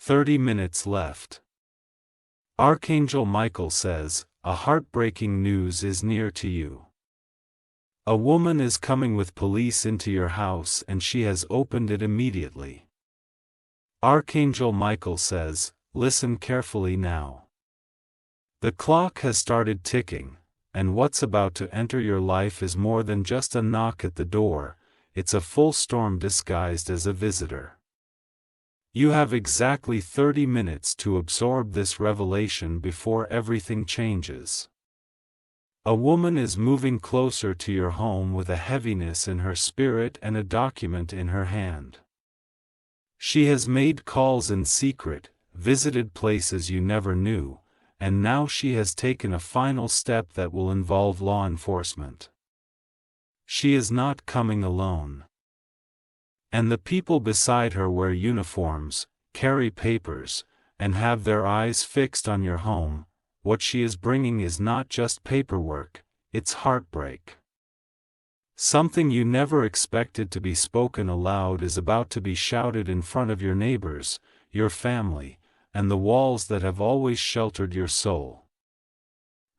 30 minutes left. Archangel Michael says, a heartbreaking news is near to you. A woman is coming with police into your house and she has opened it immediately. Archangel Michael says, listen carefully now. The clock has started ticking, and what's about to enter your life is more than just a knock at the door, it's a full storm disguised as a visitor. You have exactly 30 minutes to absorb this revelation before everything changes. A woman is moving closer to your home with a heaviness in her spirit and a document in her hand. She has made calls in secret, visited places you never knew, and now she has taken a final step that will involve law enforcement. She is not coming alone. And the people beside her wear uniforms, carry papers, and have their eyes fixed on your home. What she is bringing is not just paperwork, it's heartbreak. Something you never expected to be spoken aloud is about to be shouted in front of your neighbors, your family, and the walls that have always sheltered your soul.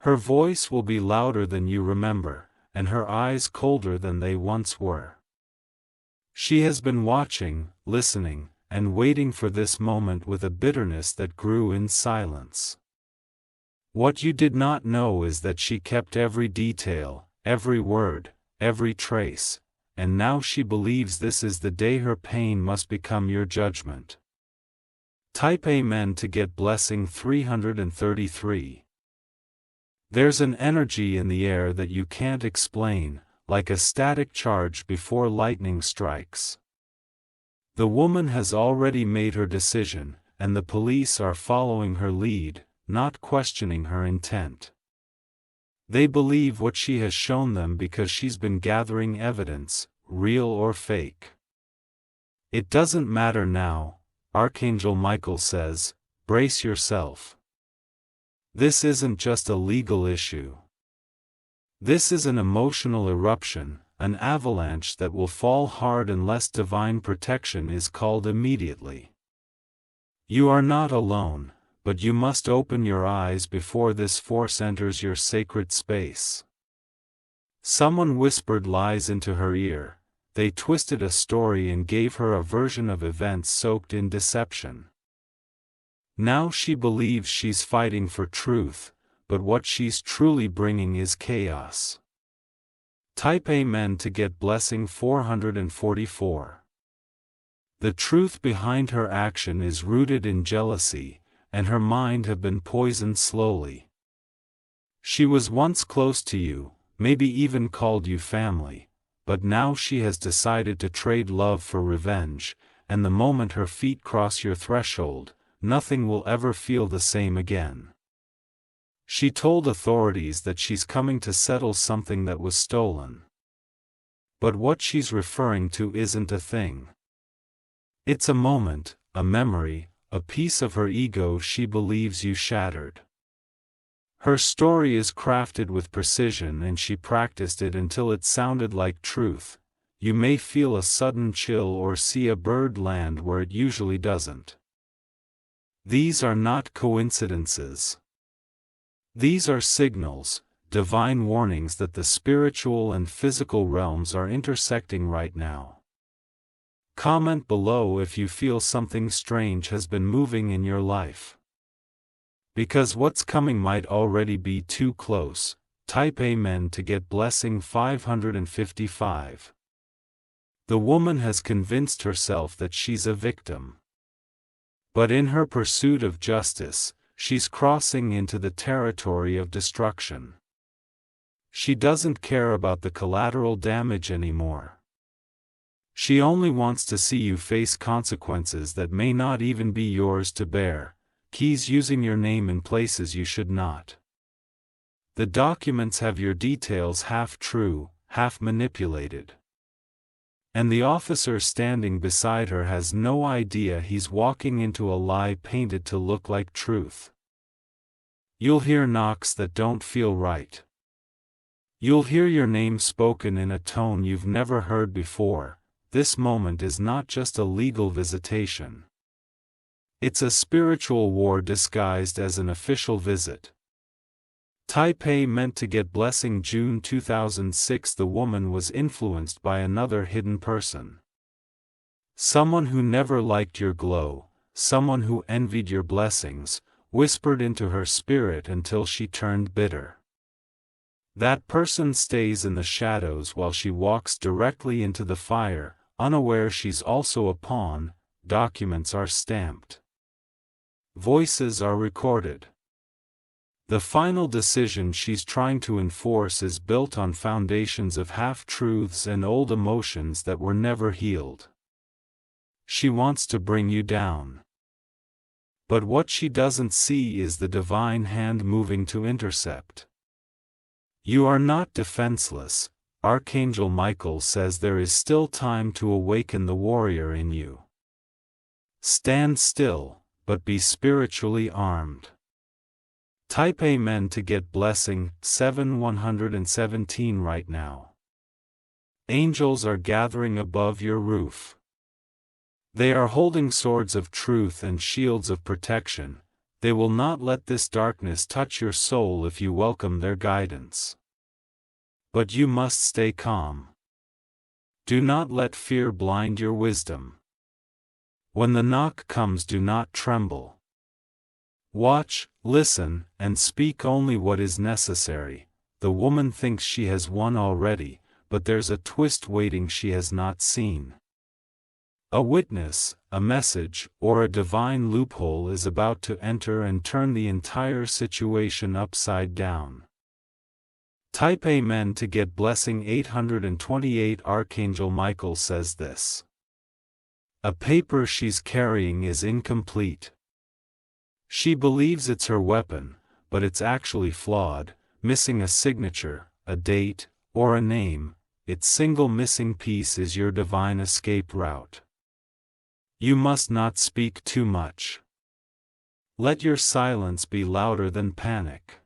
Her voice will be louder than you remember, and her eyes colder than they once were. She has been watching, listening, and waiting for this moment with a bitterness that grew in silence. What you did not know is that she kept every detail, every word, every trace, and now she believes this is the day her pain must become your judgment. Type Amen to get blessing 333. There's an energy in the air that you can't explain, like a static charge before lightning strikes. The woman has already made her decision, and the police are following her lead, not questioning her intent. They believe what she has shown them because she's been gathering evidence, real or fake. It doesn't matter now, Archangel Michael says, brace yourself. This isn't just a legal issue. This is an emotional eruption, an avalanche that will fall hard unless divine protection is called immediately. You are not alone, but you must open your eyes before this force enters your sacred space. Someone whispered lies into her ear, they twisted a story and gave her a version of events soaked in deception. Now she believes she's fighting for truth, but what she's truly bringing is chaos. Type Amen to get blessing 444. The truth behind her action is rooted in jealousy, and her mind have been poisoned slowly. She was once close to you, maybe even called you family, but now she has decided to trade love for revenge, and the moment her feet cross your threshold, nothing will ever feel the same again. She told authorities that she's coming to settle something that was stolen. But what she's referring to isn't a thing. It's a moment, a memory, a piece of her ego she believes you shattered. Her story is crafted with precision and she practiced it until it sounded like truth. You may feel a sudden chill or see a bird land where it usually doesn't. These are not coincidences. These are signals, divine warnings that the spiritual and physical realms are intersecting right now. Comment below if you feel something strange has been moving in your life. Because what's coming might already be too close, type Amen to get blessing 555. The woman has convinced herself that she's a victim. But in her pursuit of justice, she's crossing into the territory of destruction. She doesn't care about the collateral damage anymore. She only wants to see you face consequences that may not even be yours to bear, keys using your name in places you should not. The documents have your details half true, half manipulated. And the officer standing beside her has no idea he's walking into a lie painted to look like truth. You'll hear knocks that don't feel right. You'll hear your name spoken in a tone you've never heard before. This moment is not just a legal visitation. It's a spiritual war disguised as an official visit. Type A meant to get blessing. June 2006. The woman was influenced by another hidden person. Someone who never liked your glow, someone who envied your blessings, whispered into her spirit until she turned bitter. That person stays in the shadows while she walks directly into the fire, unaware she's also a pawn. Documents are stamped. Voices are recorded. The final decision she's trying to enforce is built on foundations of half-truths and old emotions that were never healed. She wants to bring you down. But what she doesn't see is the divine hand moving to intercept. You are not defenseless. Archangel Michael says there is still time to awaken the warrior in you. Stand still, but be spiritually armed. Type Amen to get blessing. 7/117 right now. Angels are gathering above your roof. They are holding swords of truth and shields of protection. They will not let this darkness touch your soul if you welcome their guidance. But you must stay calm. Do not let fear blind your wisdom. When the knock comes, do not tremble. Watch, listen, and speak only what is necessary. The woman thinks she has won already, but there's a twist waiting she has not seen. A witness, a message, or a divine loophole is about to enter and turn the entire situation upside down. Type Amen to get blessing. 828. Archangel Michael says this. A paper she's carrying is incomplete. She believes it's her weapon, but it's actually flawed, missing a signature, a date, or a name. Its single missing piece is your divine escape route. You must not speak too much. Let your silence be louder than panic.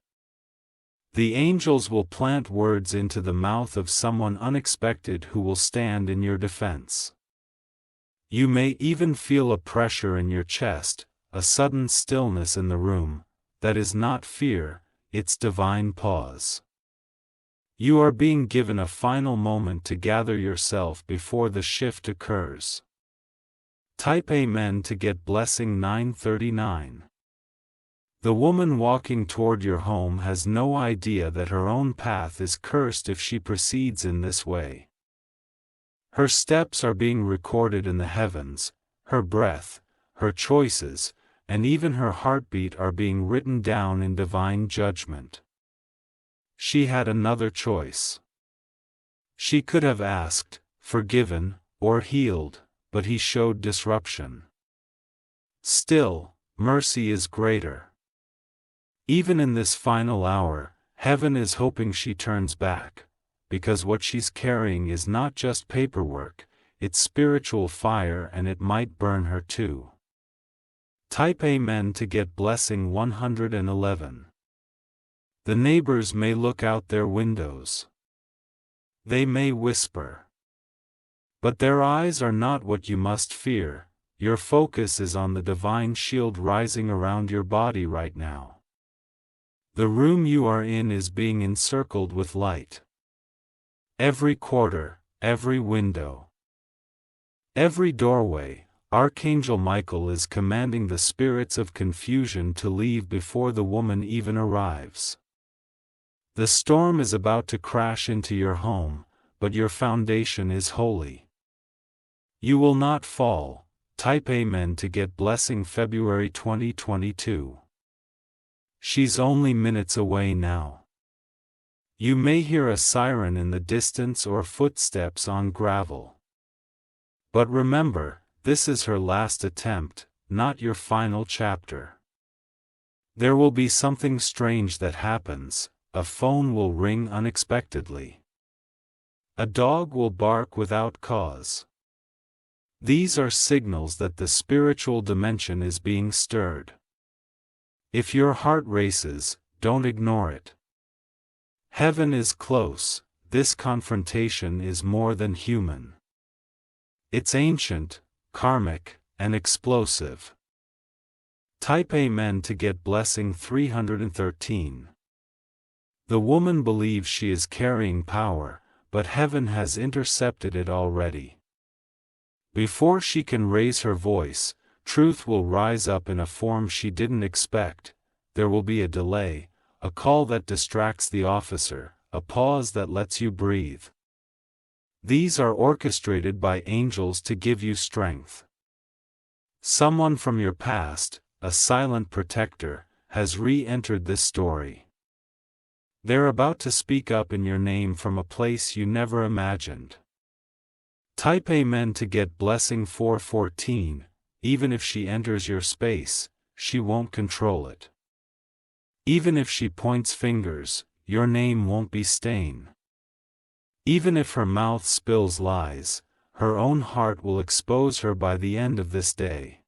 The angels will plant words into the mouth of someone unexpected who will stand in your defense. You may even feel a pressure in your chest, a sudden stillness in the room. That is not fear, it's divine pause. You are being given a final moment to gather yourself before the shift occurs. Type Amen to get blessing. 939. The woman walking toward your home has no idea that her own path is cursed if she proceeds in this way. Her steps are being recorded in the heavens, her breath, her choices, and even her heartbeat are being written down in divine judgment. She had another choice. She could have asked, forgiven, or healed, but he showed disruption. Still, mercy is greater. Even in this final hour, heaven is hoping she turns back, because what she's carrying is not just paperwork, it's spiritual fire, and it might burn her too. Type Amen to get blessing. 111. The neighbors may look out their windows. They may whisper. But their eyes are not what you must fear. Your focus is on the divine shield rising around your body right now. The room you are in is being encircled with light. Every quarter, every window, every doorway, Archangel Michael is commanding the spirits of confusion to leave before the woman even arrives. The storm is about to crash into your home, but your foundation is holy. You will not fall. Type Amen to get blessing. February 2022. She's only minutes away now. You may hear a siren in the distance or footsteps on gravel. But remember, this is her last attempt, not your final chapter. There will be something strange that happens. A phone will ring unexpectedly. A dog will bark without cause. These are signals that the spiritual dimension is being stirred. If your heart races, don't ignore it. Heaven is close. This confrontation is more than human. It's ancient, karmic, and explosive. Type Amen to get blessing 313. The woman believes she is carrying power, but heaven has intercepted it already. Before she can raise her voice, truth will rise up in a form she didn't expect. There will be a delay, a call that distracts the officer, a pause that lets you breathe. These are orchestrated by angels to give you strength. Someone from your past, a silent protector, has re-entered this story. They're about to speak up in your name from a place you never imagined. Type Amen to get blessing 414. Even if she enters your space, she won't control it. Even if she points fingers, your name won't be stained. Even if her mouth spills lies, her own heart will expose her by the end of this day.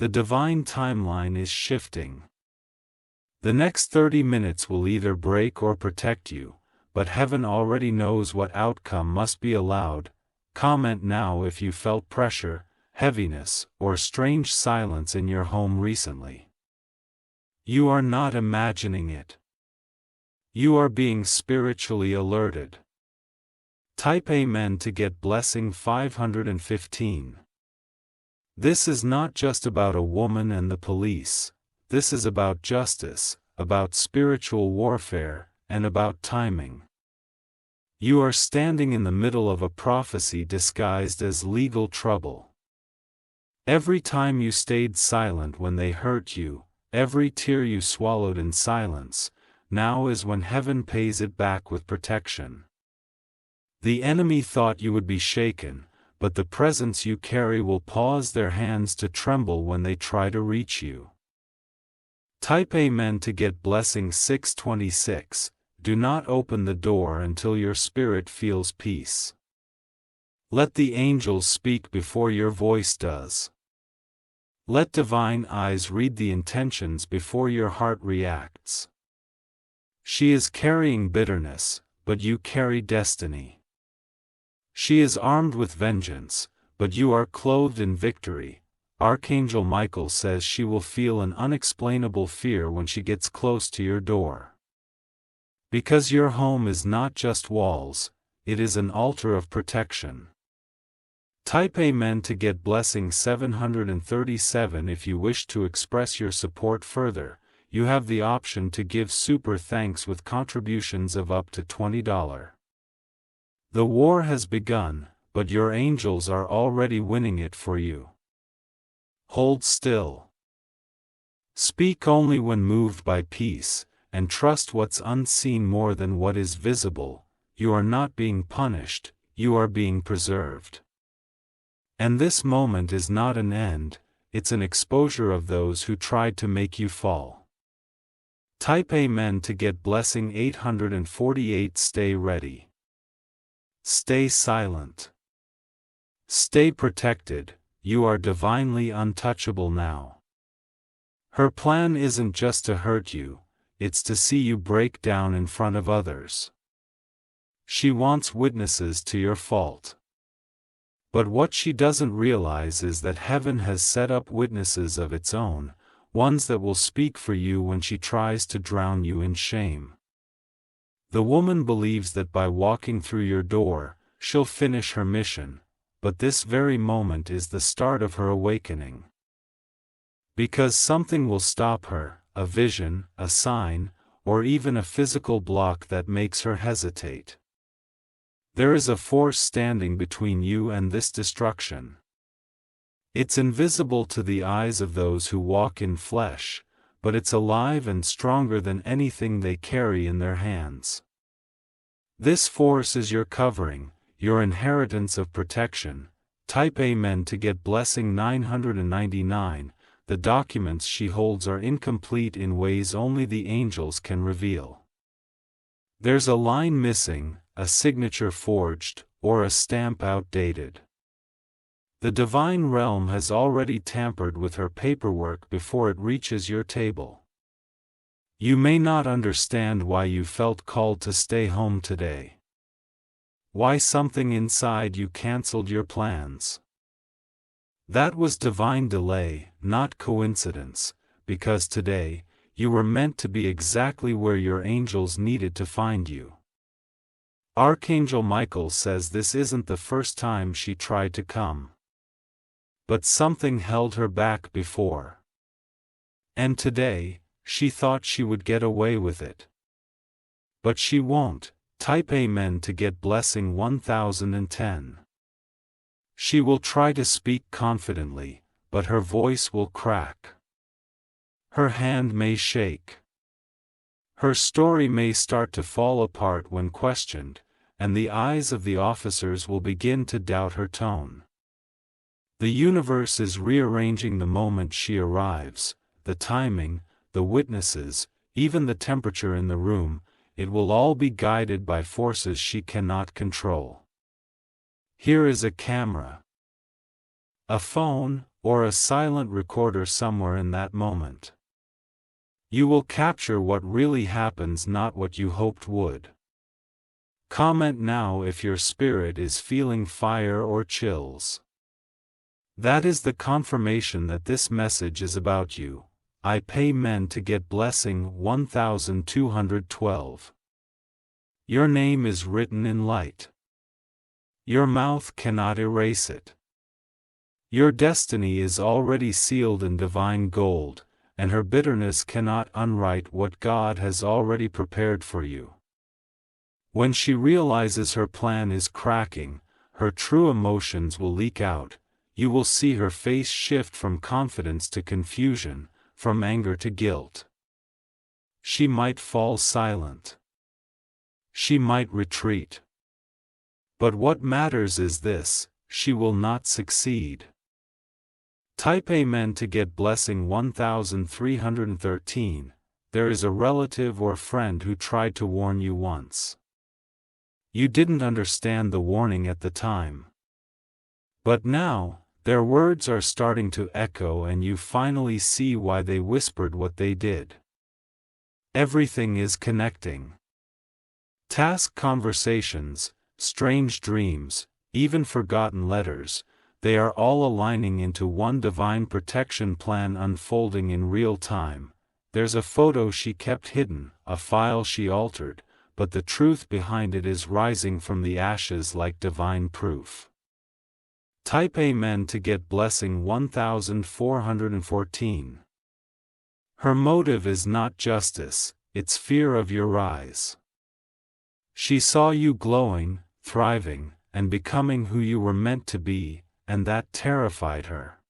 The divine timeline is shifting. The next 30 minutes will either break or protect you, but heaven already knows what outcome must be allowed. Comment now if you felt pressure, heaviness, or strange silence in your home recently. You are not imagining it. You are being spiritually alerted. Type Amen to get blessing 515. This is not just about a woman and the police. This is about justice, about spiritual warfare, and about timing. You are standing in the middle of a prophecy disguised as legal trouble. Every time you stayed silent when they hurt you, every tear you swallowed in silence, now is when heaven pays it back with protection. The enemy thought you would be shaken, but the presence you carry will cause their hands to tremble when they try to reach you. Type Amen to get blessing 626. Do not open the door until your spirit feels peace. Let the angels speak before your voice does. Let divine eyes read the intentions before your heart reacts. She is carrying bitterness, but you carry destiny. She is armed with vengeance, but you are clothed in victory. Archangel Michael says she will feel an unexplainable fear when she gets close to your door. Because your home is not just walls, it is an altar of protection. Type Amen to get blessing 737. If you wish to express your support further, you have the option to give super thanks with contributions of up to $20. The war has begun, but your angels are already winning it for you. Hold still. Speak only when moved by peace, and trust what's unseen more than what is visible. You are not being punished, you are being preserved. And this moment is not an end, it's an exposure of those who tried to make you fall. Type Amen to get blessing 848. Stay ready. Stay silent. Stay protected, you are divinely untouchable now. Her plan isn't just to hurt you, it's to see you break down in front of others. She wants witnesses to your fault. But what she doesn't realize is that heaven has set up witnesses of its own, ones that will speak for you when she tries to drown you in shame. The woman believes that by walking through your door, she'll finish her mission, but this very moment is the start of her awakening. Because something will stop her, a vision, a sign, or even a physical block that makes her hesitate. There is a force standing between you and this destruction. It's invisible to the eyes of those who walk in flesh, but it's alive and stronger than anything they carry in their hands. This force is your covering, your inheritance of protection. Type Amen to get blessing 999. The documents she holds are incomplete in ways only the angels can reveal. There's a line missing, a signature forged, or a stamp outdated. The divine realm has already tampered with her paperwork before it reaches your table. You may not understand why you felt called to stay home today. Why something inside you canceled your plans. That was divine delay, not coincidence, because today, you were meant to be exactly where your angels needed to find you. Archangel Michael says this isn't the first time she tried to come. But something held her back before. And today, she thought she would get away with it. But she won't. Type Amen to get blessing 1010. She will try to speak confidently, but her voice will crack. Her hand may shake. Her story may start to fall apart when questioned, and the eyes of the officers will begin to doubt her tone. The universe is rearranging the moment she arrives, the timing, the witnesses, even the temperature in the room. It will all be guided by forces she cannot control. Here is a camera, a phone, or a silent recorder somewhere in that moment. You will capture what really happens, not what you hoped would. Comment now if your spirit is feeling fire or chills. That is the confirmation that this message is about you. I pay men to get blessing 1212. Your name is written in light. Your mouth cannot erase it. Your destiny is already sealed in divine gold, and her bitterness cannot unwrite what God has already prepared for you. When she realizes her plan is cracking, her true emotions will leak out. You will see her face shift from confidence to confusion, from anger to guilt. She might fall silent. She might retreat. But what matters is this: she will not succeed. Type Amen to get blessing 1313. There is a relative or friend who tried to warn you once. You didn't understand the warning at the time. But now, their words are starting to echo and you finally see why they whispered what they did. Everything is connecting. Task conversations, strange dreams, even forgotten letters, they are all aligning into one divine protection plan unfolding in real time. There's a photo she kept hidden, a file she altered, but the truth behind it is rising from the ashes like divine proof. Type Amen to get blessing 1414. Her motive is not justice, it's fear of your rise. She saw you glowing, thriving, and becoming who you were meant to be, and that terrified her.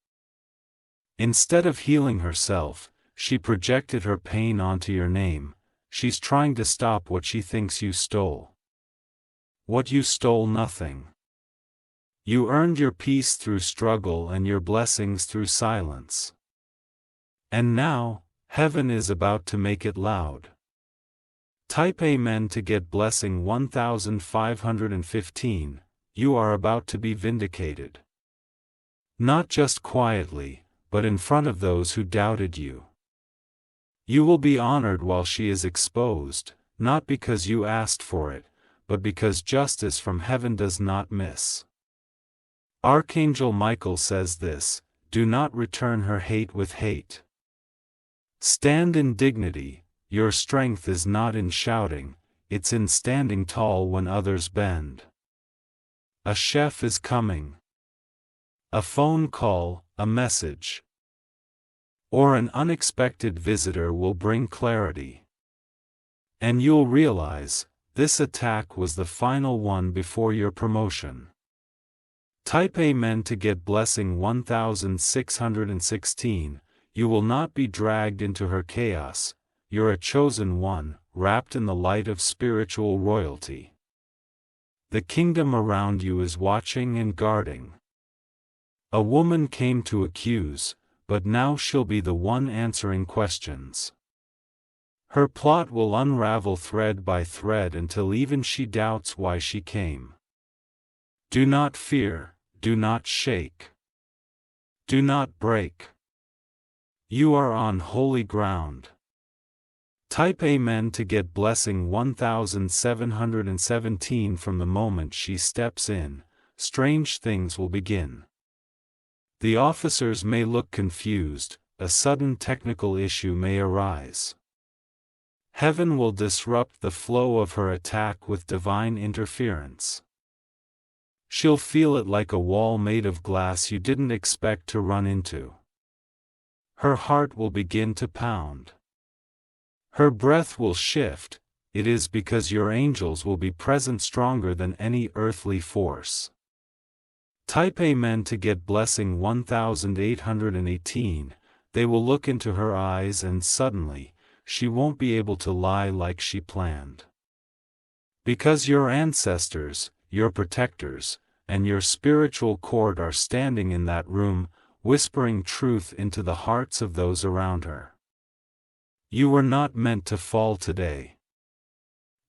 Instead of healing herself, she projected her pain onto your name. She's trying to stop what she thinks you stole. What you stole, nothing. You earned your peace through struggle and your blessings through silence. And now, heaven is about to make it loud. Type Amen to get blessing 1515. You are about to be vindicated. Not just quietly, but in front of those who doubted you. You will be honored while she is exposed, not because you asked for it, but because justice from heaven does not miss. Archangel Michael says this: do not return her hate with hate. Stand in dignity. Your strength is not in shouting, it's in standing tall when others bend. A chef is coming. A phone call, a message, or an unexpected visitor will bring clarity. And you'll realize, this attack was the final one before your promotion. Type Amen to get blessing 1616. You will not be dragged into her chaos. You're a chosen one, wrapped in the light of spiritual royalty. The kingdom around you is watching and guarding. A woman came to accuse, but now she'll be the one answering questions. Her plot will unravel thread by thread until even she doubts why she came. Do not fear, do not shake. Do not break. You are on holy ground. Type Amen to get blessing 1717. From the moment she steps in, strange things will begin. The officers may look confused, a sudden technical issue may arise. Heaven will disrupt the flow of her attack with divine interference. She'll feel it like a wall made of glass you didn't expect to run into. Her heart will begin to pound. Her breath will shift. It is because your angels will be present stronger than any earthly force. Type Amen to get blessing 1818. They will look into her eyes and suddenly, she won't be able to lie like she planned. Because your ancestors, your protectors, and your spiritual cord are standing in that room, whispering truth into the hearts of those around her. You were not meant to fall today.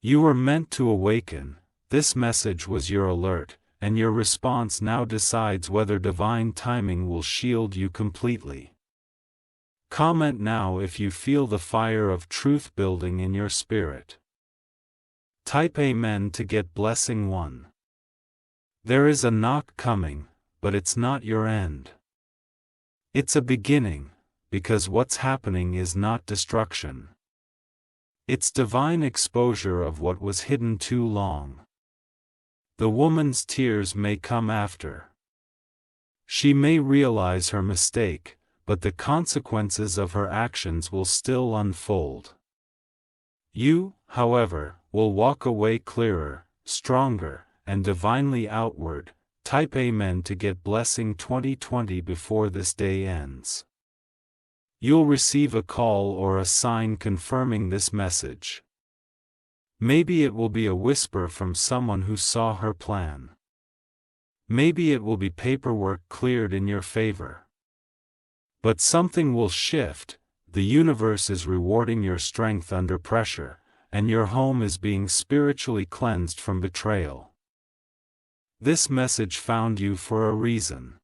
You were meant to awaken. This message was your alert, and your response now decides whether divine timing will shield you completely. Comment now if you feel the fire of truth building in your spirit. Type Amen to get blessing 1. There is a knock coming, but it's not your end. It's a beginning, because what's happening is not destruction. It's divine exposure of what was hidden too long. The woman's tears may come after. She may realize her mistake, but the consequences of her actions will still unfold. You, however, will walk away clearer, stronger, and divinely outward. Type Amen to get blessing 2020 before this day ends. You'll receive a call or a sign confirming this message. Maybe it will be a whisper from someone who saw her plan. Maybe it will be paperwork cleared in your favor. But something will shift. The universe is rewarding your strength under pressure, and your home is being spiritually cleansed from betrayal. This message found you for a reason.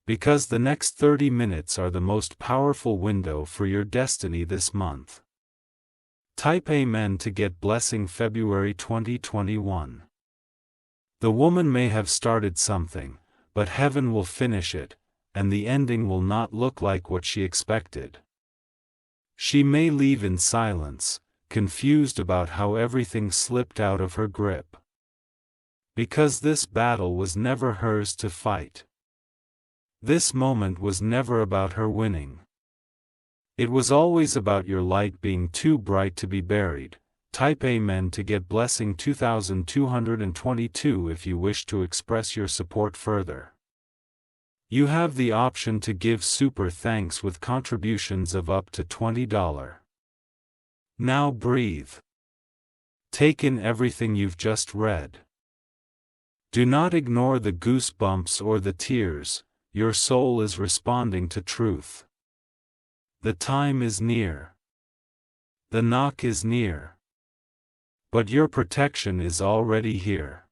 Because the next 30 minutes are the most powerful window for your destiny this month. Type Amen to get blessing February 2021. The woman may have started something, but heaven will finish it, and the ending will not look like what she expected. She may leave in silence, confused about how everything slipped out of her grip. Because this battle was never hers to fight. This moment was never about her winning. It was always about your light being too bright to be buried. Type Amen to get blessing 2222 if you wish to express your support further. You have the option to give super thanks with contributions of up to $20. Now breathe. Take in everything you've just read. Do not ignore the goosebumps or the tears. Your soul is responding to truth. The time is near. The knock is near. But your protection is already here.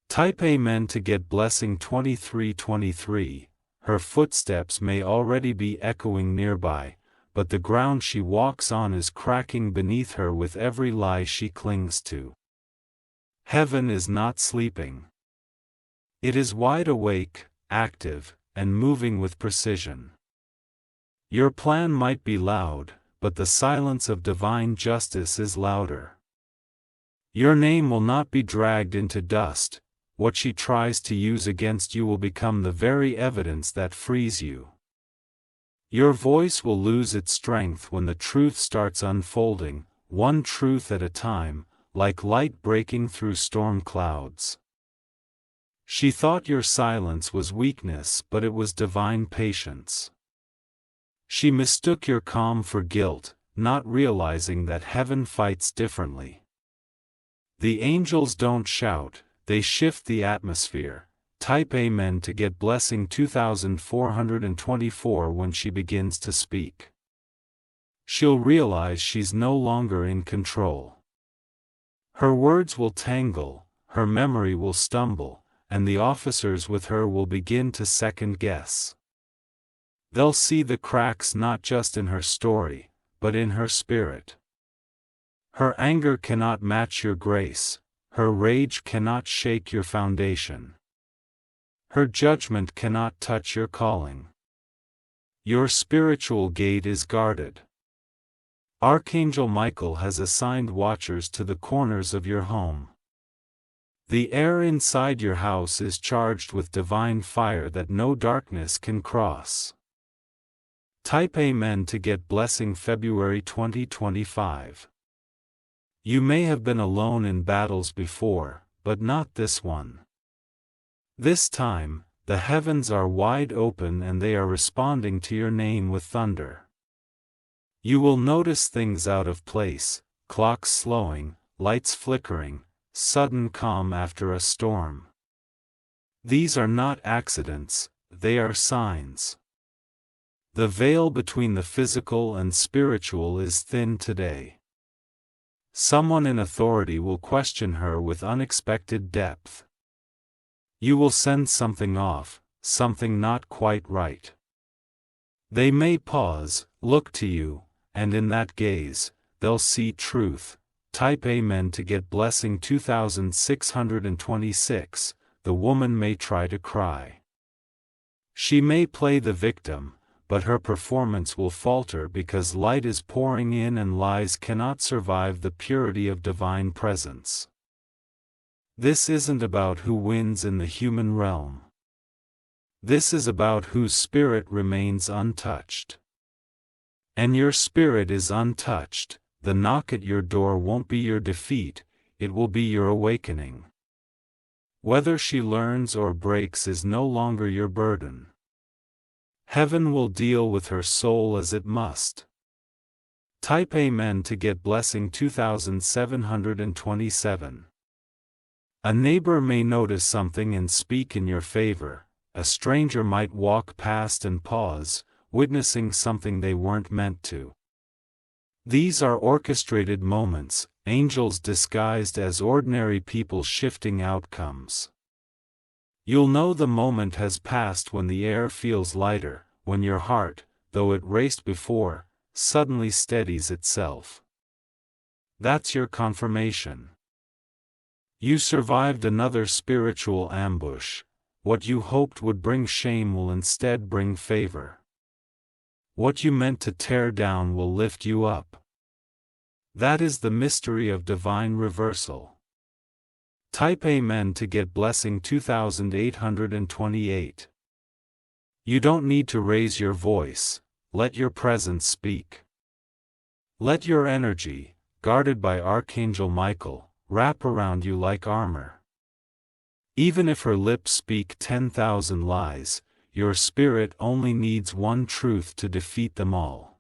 Type Amen to get blessing 2323. Her footsteps may already be echoing nearby, but the ground she walks on is cracking beneath her with every lie she clings to. Heaven is not sleeping. It is wide awake, active, and moving with precision. Your plan might be loud, but the silence of divine justice is louder. Your name will not be dragged into dust. What she tries to use against you will become the very evidence that frees you. Your voice will lose its strength when the truth starts unfolding, one truth at a time, like light breaking through storm clouds. She thought your silence was weakness, but it was divine patience. She mistook your calm for guilt, not realizing that heaven fights differently. The angels don't shout, they shift the atmosphere. Type Amen to get blessing 2424 when she begins to speak. She'll realize she's no longer in control. Her words will tangle, her memory will stumble, and the officers with her will begin to second guess. They'll see the cracks not just in her story, but in her spirit. Her anger cannot match your grace, her rage cannot shake your foundation. Her judgment cannot touch your calling. Your spiritual gate is guarded. Archangel Michael has assigned watchers to the corners of your home. The air inside your house is charged with divine fire that no darkness can cross. Type Amen to get blessing February 2025. You may have been alone in battles before, but not this one. This time, the heavens are wide open and they are responding to your name with thunder. You will notice things out of place, clocks slowing, lights flickering, sudden calm after a storm. These are not accidents, they are signs. The veil between the physical and spiritual is thin today. Someone in authority will question her with unexpected depth. You will sense something off, something not quite right. They may pause, look to you, and in that gaze, they'll see truth. Type Amen to get blessing 2626. The woman may try to cry. She may play the victim, but her performance will falter because light is pouring in and lies cannot survive the purity of divine presence. This isn't about who wins in the human realm. This is about whose spirit remains untouched. And your spirit is untouched. The knock at your door won't be your defeat, it will be your awakening. Whether she learns or breaks is no longer your burden. Heaven will deal with her soul as it must. Type Amen to get blessing 2727. A neighbor may notice something and speak in your favor. A stranger might walk past and pause, witnessing something they weren't meant to. These are orchestrated moments, angels disguised as ordinary people shifting outcomes. You'll know the moment has passed when the air feels lighter, when your heart, though it raced before, suddenly steadies itself. That's your confirmation. You survived another spiritual ambush. What you hoped would bring shame will instead bring favor. What you meant to tear down will lift you up. That is the mystery of divine reversal. Type Amen to get blessing 2828. You don't need to raise your voice, let your presence speak. Let your energy, guarded by Archangel Michael, wrap around you like armor. Even if her lips speak 10,000 lies, your spirit only needs one truth to defeat them all.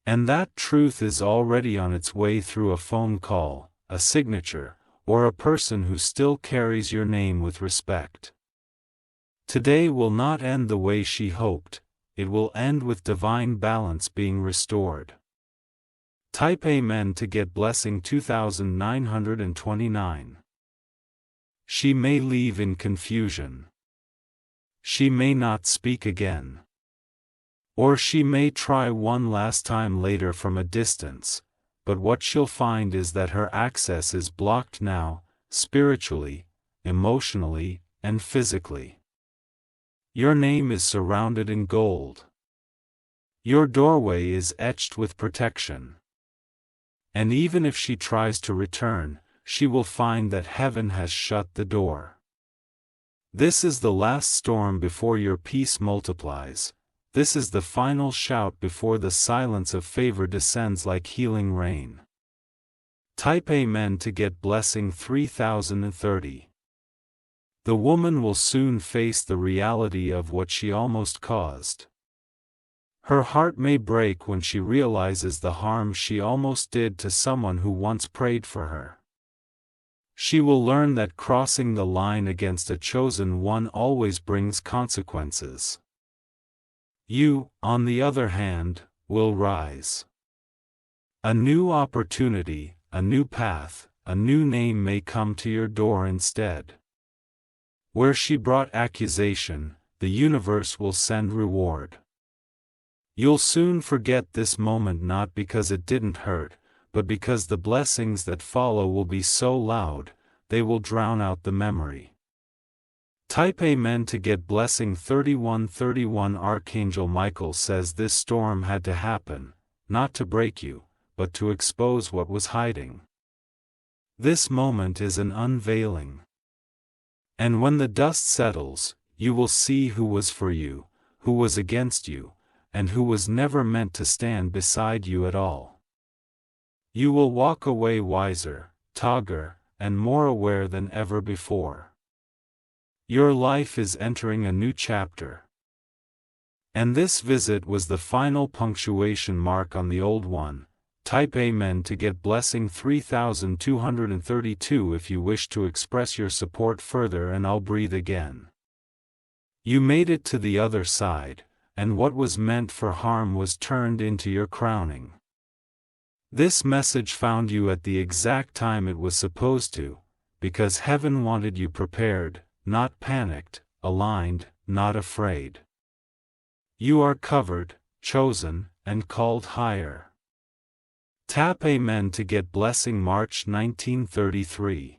And that truth is already on its way through a phone call, a signature, or a person who still carries your name with respect. Today will not end the way she hoped, it will end with divine balance being restored. Type Amen to get blessing 2929. She may leave in confusion. She may not speak again. Or she may try one last time later from a distance, but what she'll find is that her access is blocked now, spiritually, emotionally, and physically. Your name is surrounded in gold. Your doorway is etched with protection. And even if she tries to return, she will find that heaven has shut the door. This is the last storm before your peace multiplies. This is the final shout before the silence of favor descends like healing rain. Type Amen to get blessing 3030. The woman will soon face the reality of what she almost caused. Her heart may break when she realizes the harm she almost did to someone who once prayed for her. She will learn that crossing the line against a chosen one always brings consequences. You, on the other hand, will rise. A new opportunity, a new path, a new name may come to your door instead. Where she brought accusation, the universe will send reward. You'll soon forget this moment not because it didn't hurt, but because the blessings that follow will be so loud, they will drown out the memory. Type Amen to get blessing 3131. Archangel Michael says this storm had to happen, not to break you, but to expose what was hiding. This moment is an unveiling. And when the dust settles, you will see who was for you, who was against you, and who was never meant to stand beside you at all. You will walk away wiser, taugher, and more aware than ever before. Your life is entering a new chapter. And this visit was the final punctuation mark on the old one. Type Amen to get blessing 3232 if you wish to express your support further, and I'll breathe again. You made it to the other side, and what was meant for harm was turned into your crowning. This message found you at the exact time it was supposed to, because heaven wanted you prepared, not panicked, aligned, not afraid. You are covered, chosen, and called higher. Tap Amen to get blessing March 1933.